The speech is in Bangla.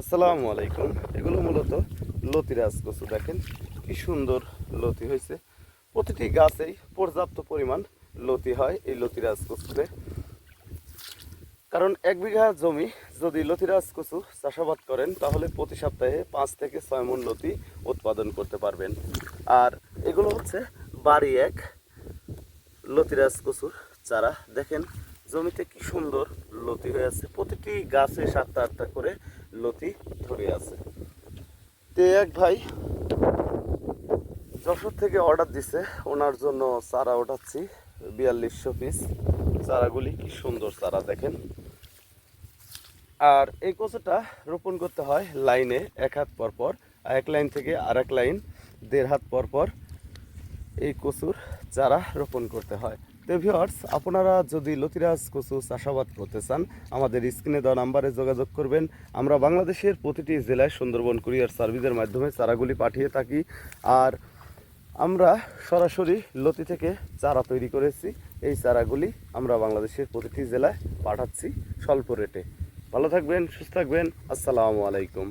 আসসালামু আলাইকুম। এগুলো মূলত লতিরাজ কচু। দেখেন কি সুন্দর লতি হয়েছে। প্রতিটি গাছেই পর্যাপ্ত পরিমাণ লতি হয় এই লতিরাজ কচুতে। কারণ 1 বিঘা জমি যদি লতিরাজ কচু চাষাবাদ করেন তাহলে প্রতি সপ্তাহে 5 থেকে 6 মণ লতি উৎপাদন করতে পারবেন। আর এগুলো হচ্ছে বাড়ি এক লতিরাজ কচুর চারা। দেখেন জমিতে কি সুন্দর লতি হয়ে আছে, প্রতিটি গাছে 7টা-8টা করে লতি ধরে আছে। তে এক ভাই যশোর থেকে অর্ডার দিছে, ওনার জন্য চারা ওঠাচ্ছি 4200 পিস। চারাগুলি কি সুন্দর চারা দেখেন। আর এই কচুটা রোপণ করতে হয় লাইনে 1 হাত পর পর, এক লাইন থেকে আরেক লাইন 1.5 হাত পর পর এই কচুর চারা রোপণ করতে হয়। তো ভিউয়ার্স, আপনারা যদি লতিরাজ কচু চাষাবাদ করতে চান আমাদের স্ক্রিনে দেওয়া নাম্বারে যোগাযোগ করবেন। আমরা বাংলাদেশের প্রতিটি জেলায় সুন্দরবন কুরিয়ার সার্ভিসের মাধ্যমে চারাগুলি পাঠিয়ে থাকি। আর আমরা সরাসরি লতি থেকে চারা তৈরি করেছি। এই চারাগুলি আমরা বাংলাদেশের প্রতিটি জেলায় পাঠাচ্ছি স্বল্প রেটে। ভালো থাকবেন, সুস্থ থাকবেন। আসসালামু আলাইকুম।